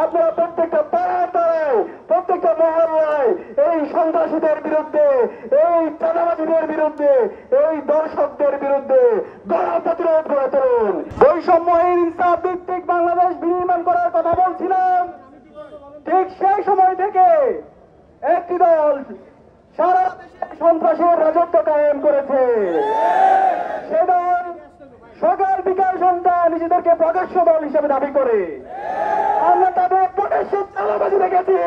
আপনারা প্রত্যেকটা পাড়ায় পাড়ায় প্রত্যেকটা মহল্লায় এই সন্ত্রাসীদের বিরুদ্ধে, এই চাঁদাবাজিদের বিরুদ্ধে, এই দর্শকদের বিরুদ্ধে গণপ্রতিরোধ গড়ে তুলুন। বৈষম্যহীন ইনসাফ ভিত্তিক বাংলাদেশ বিনির্মাণ করার কথা বলছিলাম, ঠিক সেই সময় থেকে একটি দল সারা দেশে সন্ত্রাসের রাজত্ব কায়েম করেছে। সে দল সকাল বিকাল সন্ধ্যা নিজেদেরকে প্রকাশ্য দল হিসেবে দাবি করে। আমরা তাদের প্রকাশ্য চাঁদাবাজি দেখেছি,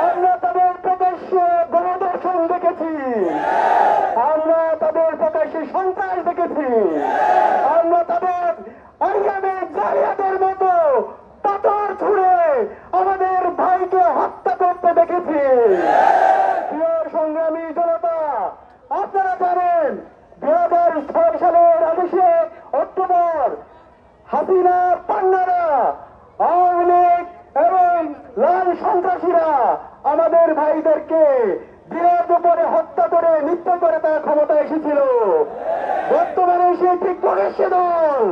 আমরা তাদের প্রকাশ্য গণধর্ষণ দেখেছি, আমরা তাদের প্রকাশ্যে সন্ত্রাস দেখেছি, আমরা তাদের আইয়ামে জালিয়াতের মতো পাথর ছুঁড়ে আমাদের ভাইকে হত্যা করতে দেখেছি। প্রিয় সংগ্রামী জনতা, আপনারা জানেন 2006 সালের 28 অক্টোবর হাসিনা পান্নারা, আওয়ামী লীগ এবং লাল সন্ত্রাসীরা আমাদের ভাইদেরকে দিনের দুপুরে হত্যা করে মৃত্যু করে তারা ক্ষমতা এসেছিল। বর্তমানে সেই ঠিক প্রকাশ্যে দল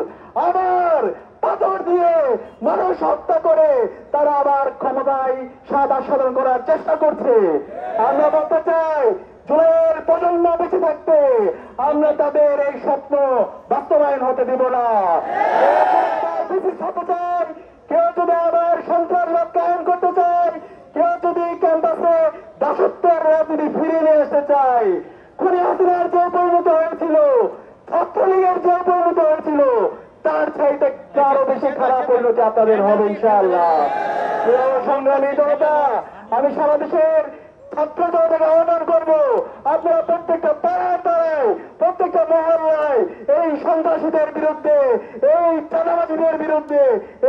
আবার পাথর দিয়ে মানুষ হত্যা করে তারা আবার ক্ষমতায় স্বাদ আস্বাদন করার চেষ্টা করছে। আমরা বলতে চাই, জুলাইয়ের প্রজন্ম বেঁচে থাকতে আমরা তাদের এই স্বপ্ন বাস্তবায়ন হতে দেব না। কেউ যদি আবার সন্ত্রাসবাদ কায়েম করতে চায়, কেউ যদি ক্যাম্পাসে দাসত্বের রাজনীতি ফিরিয়ে নিয়ে আসতে চায়, খুনি হাসিনার যে পরিণত হয়েছিল, ছাত্রলীগের যে পরিণত হয়েছিল, তার চাইতে আরো বেশি খারাপ পরিণতি আপনাদের হবে ইনশাআল্লাহ। সংগ্রামী জনতা, আমি সারা দেশের ছাত্র জনতাকে আহ্বান করবো, আপনারা প্রত্যেকটা পাড়ায় পাড়ায় প্রত্যেকটা মহল্লায় এই সন্ত্রাসীদের বিরুদ্ধে, এই চাঁদাবাজিদের বিরুদ্ধে,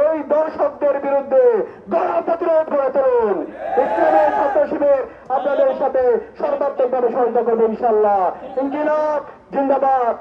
এই দর্শকদের বিরুদ্ধে গণপ্রতিরোধ গড়ে তুলুন। ইসলামের ছাত্র শিবির আপনাদের সাথে সর্বাত্মকভাবে সহযোগিতা করবে ইনশাআল্লাহ। ইনকিলাব জিন্দাবাদ।